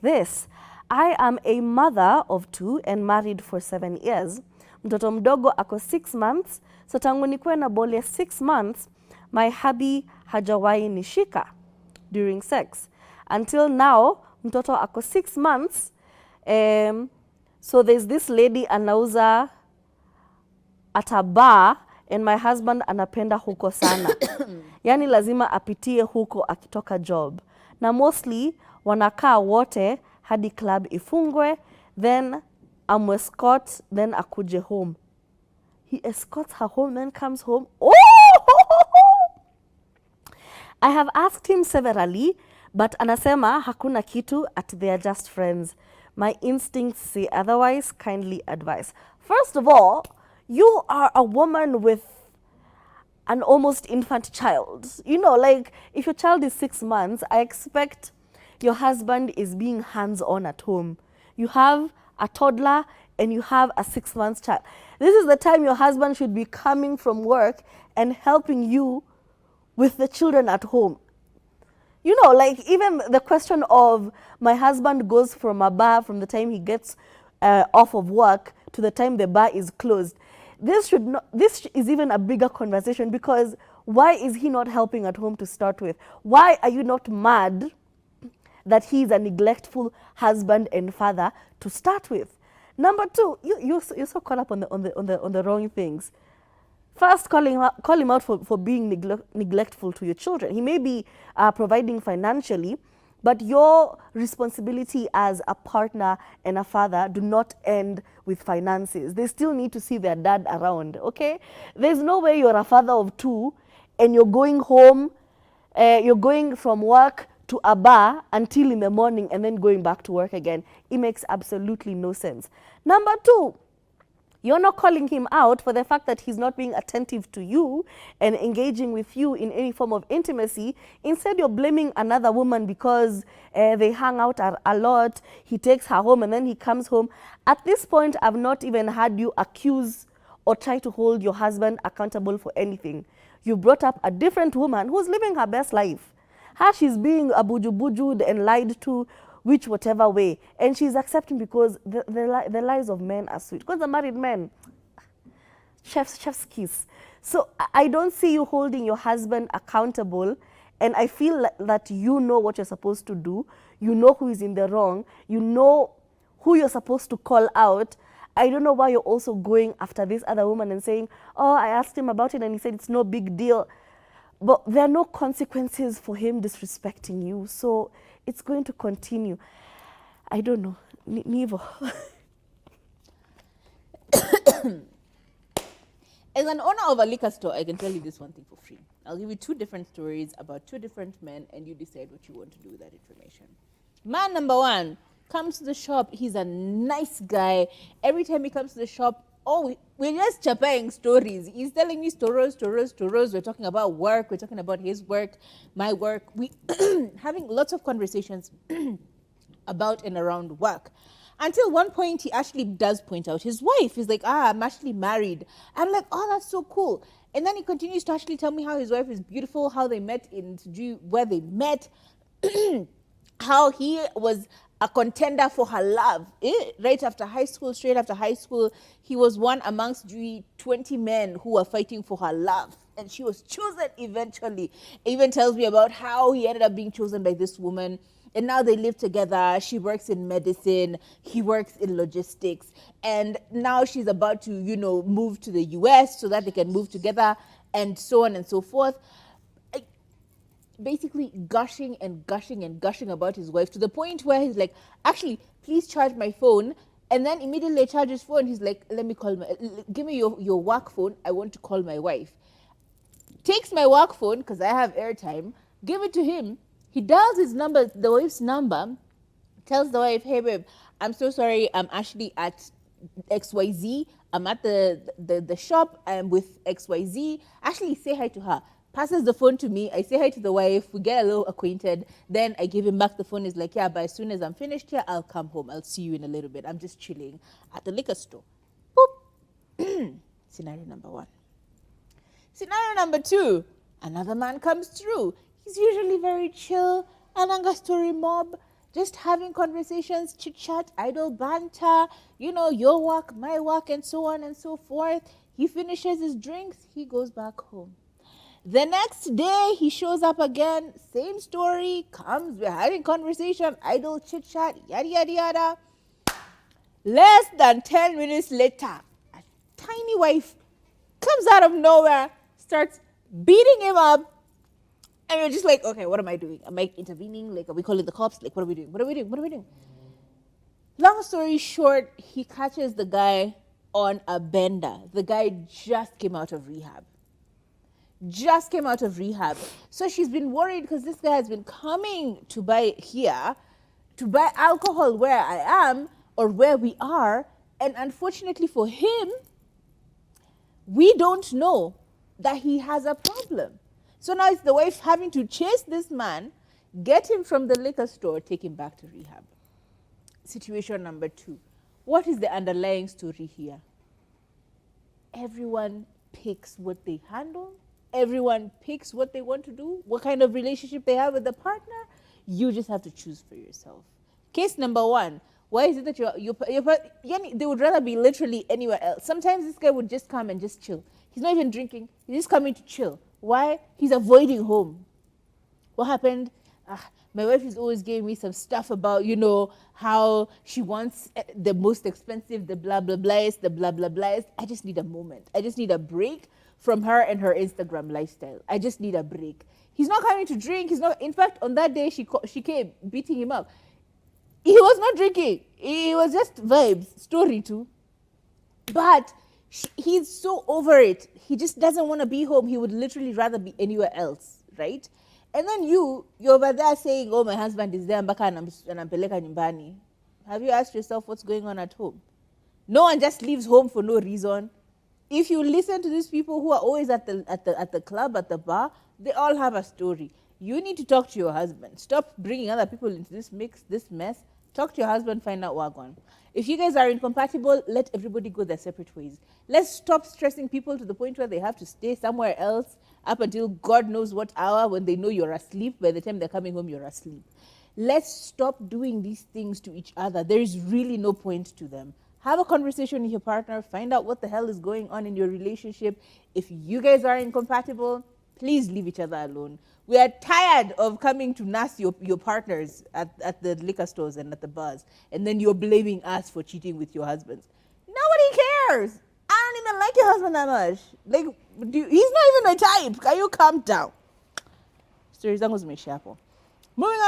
this. I am a mother of 2 and married for 7 years. Mtoto mdogo ako 6 months. So tangu nikuwe na bole 6 months, my hubby hajawahi nishika during sex. Until now, mtoto ako 6 months. So there's this lady anauza at a bar and my husband anapenda huko sana. Yani lazima apitie huko akitoka job. Na mostly wanakaa wote hadi club ifungwe, then escort, then akuje home. He escorts her home, then comes home. Oh! I have asked him severally, but anasema hakuna kitu at they are just friends. My instincts say otherwise, kindly advise. First of all, you are a woman with an almost infant child. You know, like if your child is 6 months, I expect your husband is being hands-on at home. You have a toddler and you have a 6 month child. This is the time your husband should be coming from work and helping you with the children at home. You know, like even the question of my husband goes from a bar from the time he gets off of work to the time the bar is closed. This is even a bigger conversation, because why is he not helping at home to start with? Why are you not mad that he is a neglectful husband and father to start with? Number two, you're so caught up on the wrong things. First, call him out for being neglectful to your children. He may be providing financially, but your responsibility as a partner and a father do not end with finances. They still need to see their dad around, okay? There's no way you're a father of 2 and you're going home, you're going from work to a bar until in the morning and then going back to work again. It makes absolutely no sense. Number 2, you're not calling him out for the fact that he's not being attentive to you and engaging with you in any form of intimacy. Instead, you're blaming another woman because they hang out a lot, he takes her home and then he comes home. At this point, I've not even had you accuse or try to hold your husband accountable for anything. You brought up a different woman who's living her best life. She's being bujued and lied to, which whatever way, and she's accepting because the lies of men are sweet. Because the married men, chef's kiss. So I don't see you holding your husband accountable, and I feel that you know what you're supposed to do. You know who is in the wrong. You know who you're supposed to call out. I don't know why you're also going after this other woman and saying, oh, I asked him about it and he said it's no big deal. But there are no consequences for him disrespecting you. So it's going to continue. I don't know. Neither. As an owner of a liquor store, I can tell you this one thing for free. I'll give you 2 different stories about 2 different men, and you decide what you want to do with that information. Man number 1 comes to the shop. He's a nice guy. Every time he comes to the shop, we're just chapping stories. He's telling me stories. We're talking about work. We're talking about his work, my work. We having lots of conversations about and around work. Until one point, he actually does point out his wife. He's like, I'm actually married. I'm like, oh, that's so cool. And then he continues to actually tell me how his wife is beautiful, how they met where they met, how he was a contender for her love. Right after high school, straight after high school, he was one amongst 20 men who were fighting for her love. And she was chosen eventually. He even tells me about how he ended up being chosen by this woman. And now they live together. She works in medicine. He works in logistics. And now she's about to, move to the US so that they can move together, and so on and so forth. Basically gushing about his wife, to the point where he's like, actually, please charge my phone. And then immediately I charge his phone. He's like, give me your work phone. I want to call my wife. Takes my work phone, because I have airtime, give it to him. He dials the wife's number, tells the wife, hey babe, I'm so sorry, I'm actually at XYZ. I'm at the shop, I'm with XYZ. Actually, say hi to her. Passes the phone to me. I say hi to the wife. We get a little acquainted. Then I give him back the phone. He's like, yeah, but as soon as I'm finished here, I'll come home. I'll see you in a little bit. I'm just chilling at the liquor store. Boop. Scenario number 1. Scenario number 2, another man comes through. He's usually very chill, ananga story mob. just having conversations, chit chat, idle banter, your work, my work, and so on and so forth. He finishes his drinks, he goes back home. The next day, he shows up again, same story, comes, we're having conversation, idle chit chat, yada, yada, yada. Less than 10 minutes later, a tiny wife comes out of nowhere, starts beating him up, and you're just like, okay, what am I doing? Am I intervening? Like, are we calling the cops? Like, what are we doing? What are we doing? What are we doing? Long story short, he catches the guy on a bender. The guy just came out of rehab. So she's been worried because this guy has been coming to buy alcohol where I am or where we are. And unfortunately for him, we don't know that he has a problem. So now it's the wife having to chase this man, get him from the liquor store, take him back to rehab. Situation number 2. What is the underlying story here? Everyone picks what they handle. Everyone picks what they want to do, what kind of relationship they have with the partner. You just have to choose for yourself. Case number 1. Why is it that they would rather be literally anywhere else? Sometimes this guy would just come and just chill. He's not even drinking. He's just coming to chill. Why? He's avoiding home. What happened? My wife is always giving me some stuff about, how she wants the most expensive, the blah, blah, blahs, the blah, blah, blahs. I just need a moment. I just need a break from her and her Instagram lifestyle. I just need a break. He's not coming to drink. In fact, on that day, she came beating him up. He was not drinking. It was just vibes, story too. But he's so over it. He just doesn't want to be home. He would literally rather be anywhere else, right? And then you're over there saying, oh, my husband is there, and I'm peleka nyumbani. Have you asked yourself what's going on at home? No one just leaves home for no reason. If you listen to these people who are always at the club, at the bar, they all have a story. You need to talk to your husband. Stop bringing other people into this mix, this mess. Talk to your husband, find out what's going on. If you guys are incompatible, let everybody go their separate ways. Let's stop stressing people to the point where they have to stay somewhere else up until God knows what hour when they know you're asleep. By the time they're coming home, you're asleep. Let's stop doing these things to each other. There is really no point to them. Have a conversation with your partner. Find out what the hell is going on in your relationship. If you guys are incompatible, please leave each other alone. We are tired of coming to nurse your partners at the liquor stores and at the bars, and then you're blaming us for cheating with your husbands. Nobody cares. I don't even like your husband that much. Like, he's not even my type. Can you calm down? Stories zangu zimeisha hapo. Moving on.